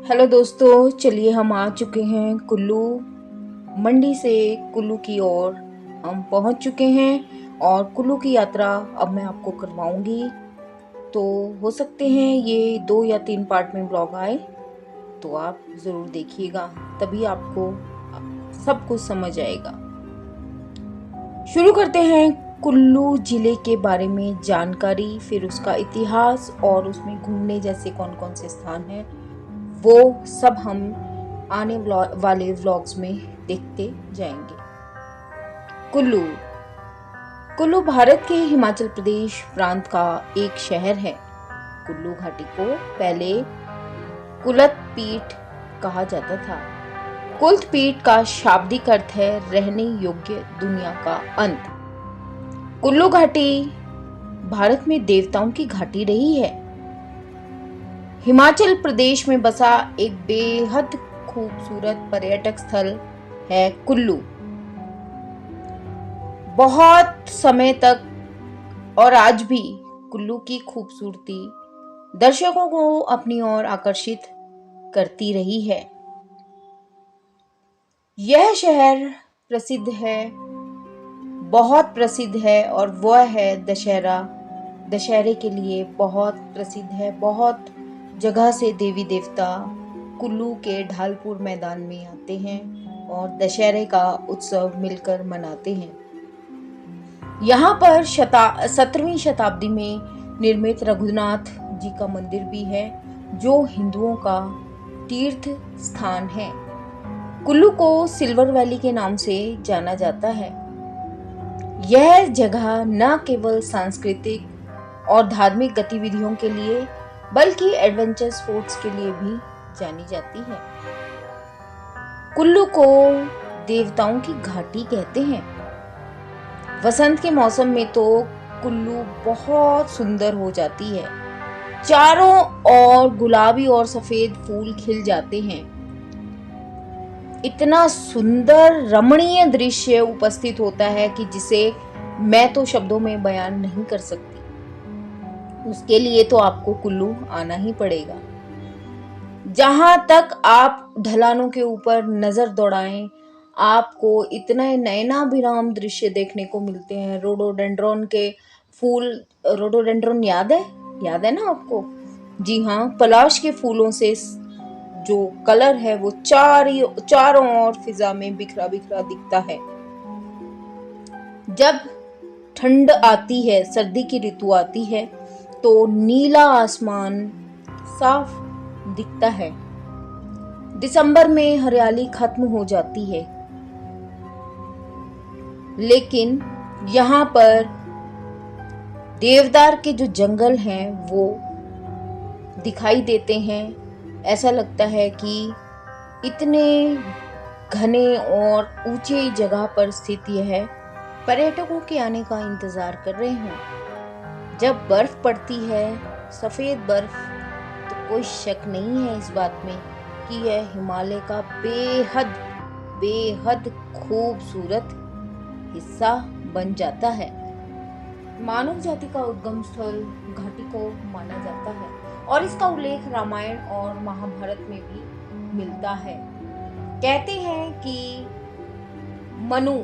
Hello दोस्तों, चलिए हम आ चुके हैं कुल्लू। मंडी से कुल्लू की ओर हम पहुंच चुके हैं और कुल्लू की यात्रा अब मैं आपको करवाऊंगी। तो हो सकते हैं ये 2 या 3 पार्ट में ब्लॉग आए, तो आप ज़रूर देखिएगा, तभी आपको सब कुछ समझ आएगा। शुरू करते हैं कुल्लू जिले के बारे में जानकारी, फिर उसका इतिहास और उसमें घूमने जैसे कौन कौन से स्थान हैं, वो सब हम आने वाले व्लॉग्स में देखते जाएंगे। कुल्लू कुल्लू भारत के हिमाचल प्रदेश प्रांत का एक शहर है। कुल्लू घाटी को पहले कुलत पीठ कहा जाता था। कुल्त पीठ का शाब्दिक अर्थ है रहने योग्य दुनिया का अंत। कुल्लू घाटी भारत में देवताओं की घाटी रही है। हिमाचल प्रदेश में बसा एक बेहद खूबसूरत पर्यटक स्थल है कुल्लू। बहुत समय तक और आज भी कुल्लू की खूबसूरती दर्शकों को अपनी ओर आकर्षित करती रही है। यह शहर प्रसिद्ध है, बहुत प्रसिद्ध है, और वह है दशहरा। दशहरे के लिए बहुत प्रसिद्ध है। बहुत जगह से देवी देवता कुल्लू के ढालपुर मैदान में आते हैं और दशहरे का उत्सव मिलकर मनाते हैं। यहाँ पर 17वीं शताब्दी में निर्मित रघुनाथ जी का मंदिर भी है, जो हिंदुओं का तीर्थ स्थान है। कुल्लू को सिल्वर वैली के नाम से जाना जाता है। यह जगह न केवल सांस्कृतिक और धार्मिक गतिविधियों के लिए बल्कि एडवेंचर स्पोर्ट्स के लिए भी जानी जाती है। कुल्लू को देवताओं की घाटी कहते हैं। वसंत के मौसम में तो कुल्लू बहुत सुंदर हो जाती है। चारों ओर गुलाबी और सफेद फूल खिल जाते हैं। इतना सुंदर रमणीय दृश्य उपस्थित होता है कि जिसे मैं तो शब्दों में बयान नहीं कर सकती। उसके लिए तो आपको कुल्लू आना ही पड़ेगा। जहां तक आप ढलानों के ऊपर नजर दौड़ाएं, आपको इतने नयनाभिराम दृश्य देखने को मिलते हैं। रोडोडेंड्रॉन के फूल, रोडोडेंड्रॉन याद है ना आपको? जी हाँ, पलाश के फूलों से जो कलर है वो चारों ओर फिजा में बिखरा बिखरा दिखता है। जब ठंड आती है, सर्दी की ऋतु आती है, तो नीला आसमान साफ दिखता है। दिसंबर में हरियाली खत्म हो जाती है, लेकिन यहाँ पर देवदार के जो जंगल हैं वो दिखाई देते हैं। ऐसा लगता है कि इतने घने और ऊंचे जगह पर स्थित यह पर्यटकों के आने का इंतजार कर रहे हों। जब बर्फ पड़ती है, सफेद बर्फ, तो कोई शक नहीं है इस बात में कि यह हिमालय का बेहद बेहद खूबसूरत हिस्सा बन जाता है। मानव जाति का उद्गम स्थल घाटी को माना जाता है और इसका उल्लेख रामायण और महाभारत में भी मिलता है। कहते हैं कि मनु,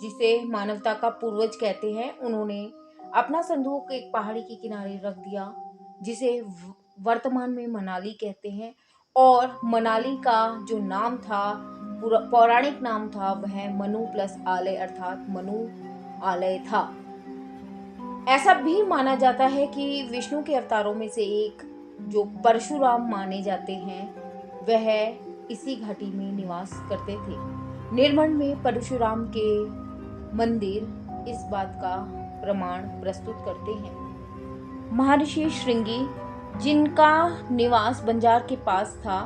जिसे मानवता का पूर्वज कहते हैं, उन्होंने अपना संदूक एक पहाड़ी के किनारे रख दिया, जिसे वर्तमान में मनाली कहते हैं। और मनाली का जो नाम था, पौराणिक नाम था, वह मनु प्लस आलय अर्थात मनु आलय था। ऐसा भी माना जाता है कि विष्णु के अवतारों में से एक जो परशुराम माने जाते हैं, वह इसी घाटी में निवास करते थे। निर्मल में परशुराम के मंदिर इस बात का प्रमाण प्रस्तुत करते हैं। महर्षि श्रृंगी, जिनका निवास बंजार के पास था,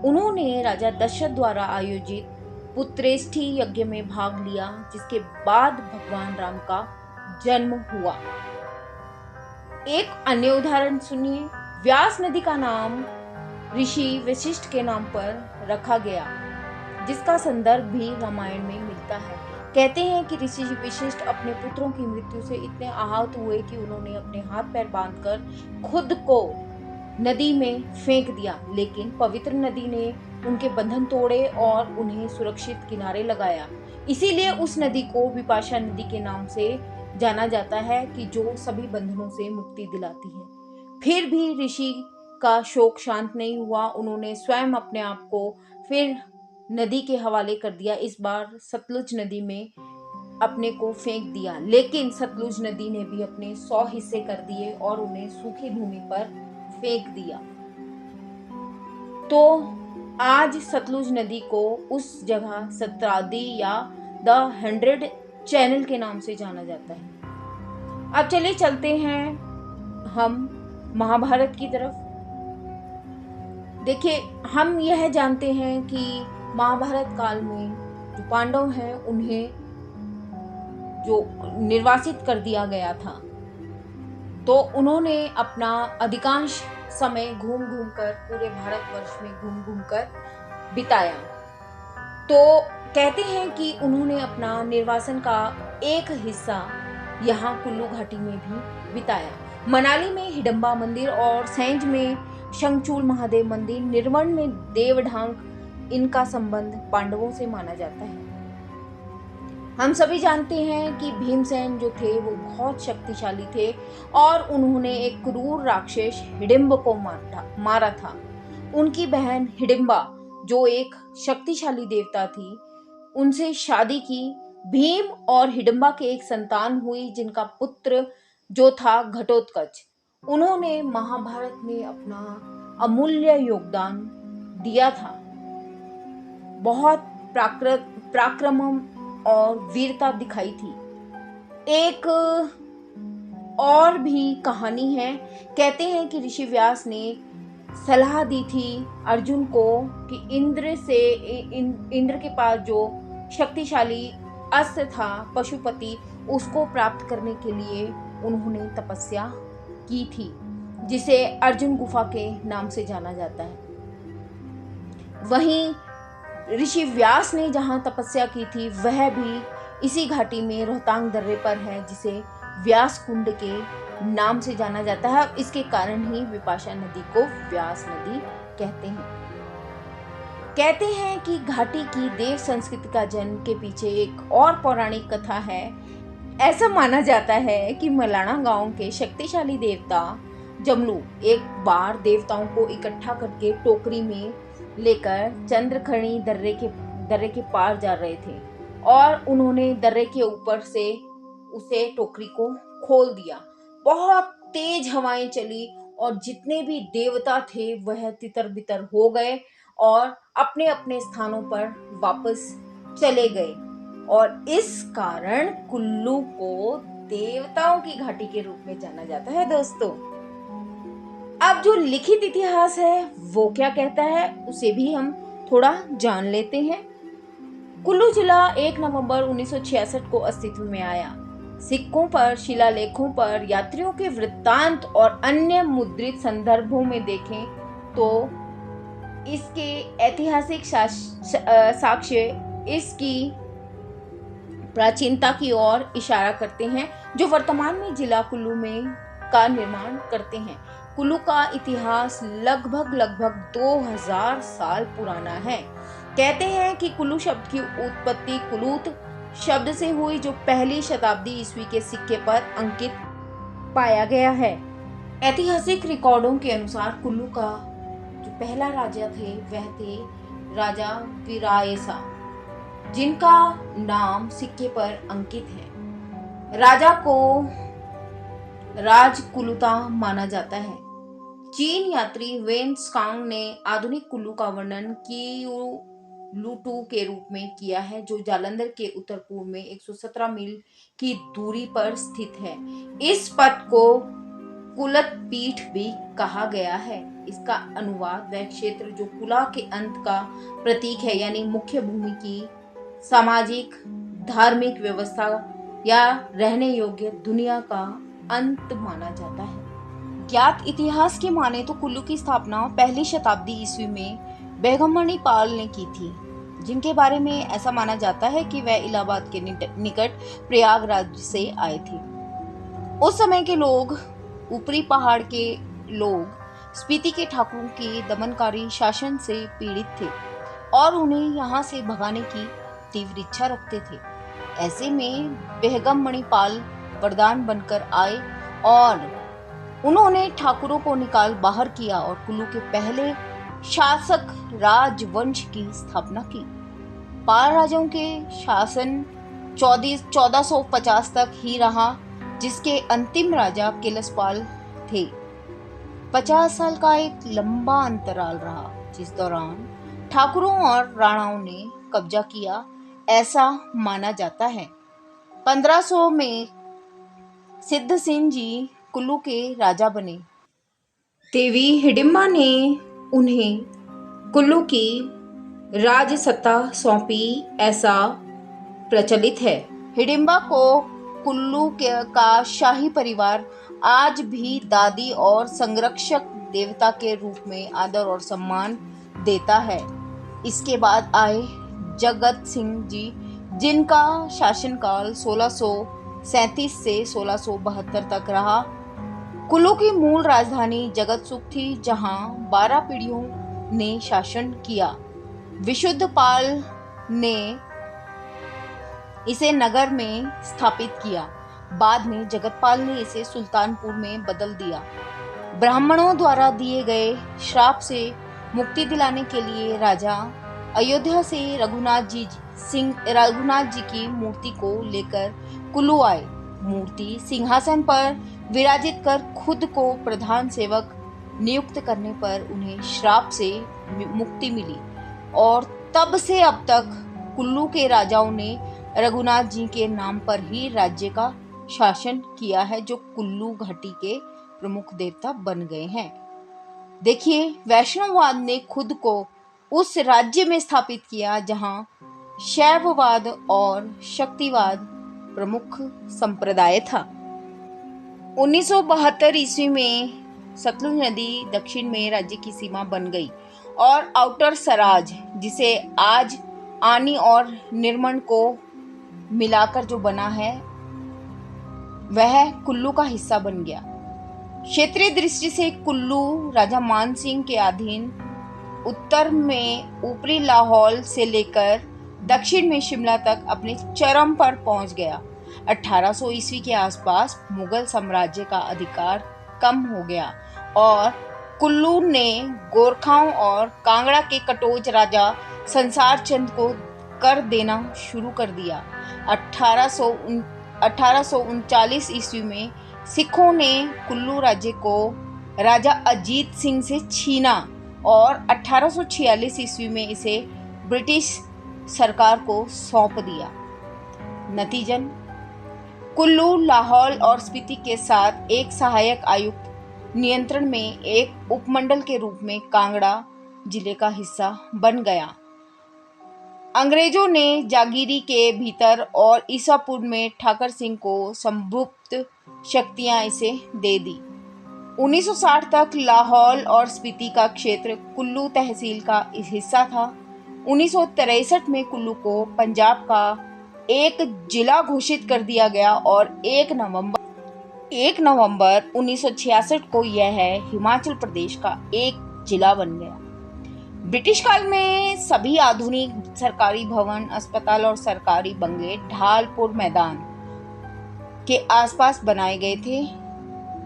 उन्होंने राजा दशरथ द्वारा आयोजित पुत्रेष्ठी यज्ञ में भाग लिया, जिसके बाद भगवान राम का जन्म हुआ। एक अन्य उदाहरण सुनिए। व्यास नदी का नाम ऋषि वशिष्ठ के नाम पर रखा गया, जिसका संदर्भ भी रामायण में मिलता है। कहते हैं कि ऋषि वशिष्ठ अपने पुत्रों की मृत्यु से इतने आहत हुए कि उन्होंने अपने हाथ पैर बांधकर खुद को नदी में फेंक दिया, लेकिन पवित्र नदी ने उनके बंधन तोड़े और उन्हें सुरक्षित किनारे लगाया। इसीलिए उस नदी को विपाशा नदी के नाम से जाना जाता है कि जो सभी बंधनों से मुक्ति दिलाती है। फिर भी ऋषि का शोक शांत नहीं हुआ। उन्होंने स्वयं अपने आप को फिर नदी के हवाले कर दिया। इस बार सतलुज नदी में अपने को फेंक दिया, लेकिन सतलुज नदी ने भी अपने 100 हिस्से कर दिए और उन्हें सूखी भूमि पर फेंक दिया। तो आज सतलुज नदी को उस जगह सत्रादी या द 100 चैनल के नाम से जाना जाता है। अब चलिए चलते हैं हम महाभारत की तरफ। देखिए, हम यह जानते हैं कि महाभारत काल में जो पांडव हैं उन्हें जो निर्वासित कर दिया गया था, तो उन्होंने अपना अधिकांश समय घूम घूम कर पूरे भारतवर्ष में घूम घूम कर बिताया। तो कहते हैं कि उन्होंने अपना निर्वासन का एक हिस्सा यहाँ कुल्लू घाटी में भी बिताया। मनाली में हिडम्बा मंदिर और सैंज में शंखचूड़ महादेव मंदिर, निर्वण में देवढांग, इनका संबंध पांडवों से माना जाता है। हम सभी जानते हैं कि भीमसेन जो थे वो बहुत शक्तिशाली थे और उन्होंने एक क्रूर राक्षस हिडिंब को मारा था। उनकी बहन हिडिंबा जो एक शक्तिशाली देवता थी, उनसे शादी की। भीम और हिडिंबा के एक संतान हुई जिनका पुत्र जो था घटोत्कच। उन्होंने महाभारत में अपना अमूल्य योगदान दिया था। बहुत पराक्रम और वीरता दिखाई थी। एक और भी कहानी है। कहते हैं कि ऋषि व्यास ने सलाह दी थी अर्जुन को कि इंद्र के पास जो शक्तिशाली अस्त्र था पशुपति, उसको प्राप्त करने के लिए उन्होंने तपस्या की थी, जिसे अर्जुन गुफा के नाम से जाना जाता है। वहीं ऋषि व्यास ने जहाँ तपस्या की थी वह भी इसी घाटी में रोहतांग दर्रे पर है, जिसे व्यास कुंड के नाम से जाना जाता है। इसके कारण ही विपाशा नदी को व्यास नदी कहते हैं। कहते हैं कि घाटी की देव संस्कृति का जन्म के पीछे एक और पौराणिक कथा है। ऐसा माना जाता है कि मलाना गांव के शक्तिशाली देवता जमलू एक बार देवताओं को इकट्ठा करके टोकरी में लेकर चंद्रखणी दर्रे के पार जा रहे थे और उन्होंने दर्रे के ऊपर से उसे टोकरी को खोल दिया। बहुत तेज हवाएं चली और जितने भी देवता थे वह तितर बितर हो गए और अपने अपने स्थानों पर वापस चले गए। और इस कारण कुल्लू को देवताओं की घाटी के रूप में जाना जाता है। दोस्तों, अब जो लिखित इतिहास है वो क्या कहता है उसे भी हम थोड़ा जान लेते हैं। कुल्लू जिला 1 नवंबर 1966 को अस्तित्व में आया। सिक्कों पर, शिलालेखों पर, यात्रियों के वृत्तांत और अन्य मुद्रित संदर्भों में देखें तो इसके ऐतिहासिक साक्ष्य इसकी प्राचीनता की ओर इशारा करते हैं, जो वर्तमान में जिला कुल्लू में का निर्माण करते हैं। कुल्लू का इतिहास लगभग 2000 साल पुराना है। कहते हैं कि कुल्लू शब्द की उत्पत्ति कुलूत शब्द से हुई, जो पहली शताब्दी ईस्वी के सिक्के पर अंकित पाया गया है। ऐतिहासिक रिकॉर्डों के अनुसार कुल्लू का जो पहला राजा थे वह थे राजा वीरायसा, जिनका नाम सिक्के पर अंकित है। राजा को राजकुलुता माना जाता है। चीन यात्री वेन त्सांग ने आधुनिक कुल्लू का वर्णन किउलुटू के रूप में किया है, जो जालंधर के उत्तर पूर्व में 117 मील की दूरी पर स्थित है। इस पथ को कुलत पीठ भी कहा गया है। इसका अनुवाद वह क्षेत्र जो कुला के अंत का प्रतीक है, यानी मुख्य भूमि की सामाजिक धार्मिक व्यवस्था या रहने योग्य दुनिया का अंत माना जाता है। ज्ञात इतिहास के माने तो कुल्लू की स्थापना पहली शताब्दी ईस्वी में बेगमणि पाल ने की थी, जिनके बारे में ऐसा माना जाता है कि वह इलाहाबाद के निकट प्रयागराज से आए थे। उस समय के लोग ऊपरी पहाड़ के लोग स्पीति के ठाकुरों के दमनकारी शासन से पीड़ित थे और उन्हें यहाँ से भगाने की तीव्र इच्छा रखते थे। ऐसे में बेहगम मणिपाल वरदान बनकर आए और उन्होंने ठाकुरों को निकाल बाहर किया और कुल्लू के पहले शासक राजवंश की स्थापना की। पाल राजाओं के शासन 1450 तक ही रहा, जिसके अंतिम राजा किलसपाल थे। 50 साल का एक लंबा अंतराल रहा, जिस दौरान ठाकुरों और राणाओं ने कब्जा किया, ऐसा माना जाता है। 1500 में सिद्ध सिंह जी कुल्लू के राजा बने। देवी हिडिंबा ने उन्हें कुल्लू की राजसत्ता सौंपी, ऐसा प्रचलित है। हिडिंबा को कुल्लू का शाही परिवार आज भी दादी और संरक्षक देवता के रूप में आदर और सम्मान देता है। इसके बाद आए जगत सिंह जी, जिनका शासनकाल 1637 से 1672 तक रहा। कुल्लू की मूल राजधानी जगत सुख थी, जहां 12 पीढ़ियों ने शासन किया। विशुद्ध पाल ने इसे नगर में स्थापित किया। बाद में जगतपाल ने इसे सुल्तानपुर में बदल दिया। ब्राह्मणों द्वारा दिए गए श्राप से मुक्ति दिलाने के लिए राजा अयोध्या से रघुनाथ जी की मूर्ति को लेकर कुल्लू आए। मूर्ति सिंहासन पर विराजित कर खुद को प्रधान सेवक नियुक्त करने पर उन्हें श्राप से मुक्ति मिली और तब से अब तक कुल्लू के राजाओं ने रघुनाथ जी के नाम पर ही राज्य का शासन किया है, जो कुल्लू घाटी के प्रमुख देवता बन गए हैं। देखिए, वैष्णववाद ने खुद को उस राज्य में स्थापित किया जहां शैववाद और शक्तिवाद प्रमुख संप्रदाय था। 1972 ईस्वी में सतलुज नदी दक्षिण में राज्य की सीमा बन गई और आउटर सराज, जिसे आज आनी और निर्मण को मिलाकर जो बना है, वह कुल्लू का हिस्सा बन गया। क्षेत्रीय दृष्टि से कुल्लू राजा मान सिंह के अधीन, उत्तर में ऊपरी लाहौल से लेकर दक्षिण में शिमला तक अपने चरम पर पहुंच गया। 1800 ईस्वी के आसपास मुगल साम्राज्य का अधिकार कम हो गया और कुल्लू ने गोरखाओं और कांगड़ा के कटोच राजा संसार चंद को कर देना शुरू कर दिया। 1839 ईस्वी में सिखों ने कुल्लू राज्य को राजा अजीत सिंह से छीना और 1846 ईस्वी में इसे ब्रिटिश सरकार को सौंप दिया। नतीजन कुल्लू, लाहौल और स्पीति के साथ एक सहायक आयुक्त नियंत्रण में एक उपमंडल के रूप में कांगड़ा जिले का हिस्सा बन गया। अंग्रेजों ने जागीरी के भीतर और ईसापुर में ठाकर सिंह को संभुक्त शक्तियां इसे दे दी। 1960 तक लाहौल और स्पीति का क्षेत्र कुल्लू तहसील का हिस्सा था। 1963 में कुल्लू को पंजाब का एक जिला घोषित कर दिया गया और 1 नवंबर 1966 को यह हिमाचल प्रदेश का एक जिला बन गया। ब्रिटिश काल में सभी आधुनिक सरकारी भवन, अस्पताल और सरकारी बंगले ढालपुर मैदान के आसपास बनाए गए थे।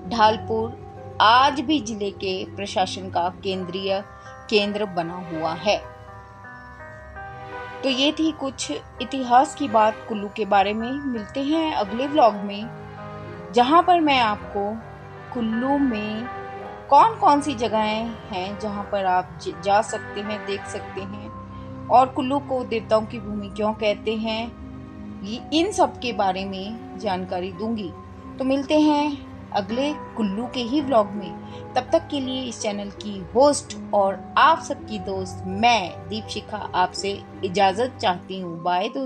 ढालपुर आज भी जिले के प्रशासन का केंद्रीय केंद्र बना हुआ है। तो ये थी कुछ इतिहास की बात कुल्लू के बारे में। मिलते हैं अगले व्लॉग में, जहां पर मैं आपको कुल्लू में कौन कौन सी जगहें हैं जहां पर आप जा सकते हैं, देख सकते हैं, और कुल्लू को देवताओं की भूमि क्यों कहते हैं, इन सब के बारे में जानकारी दूंगी। तो मिलते हैं अगले कुल्लू के ही व्लॉग में। तब तक के लिए इस चैनल की होस्ट और आप सबकी दोस्त मैं दीपशिखा आपसे इजाज़त चाहती हूँ। बाय।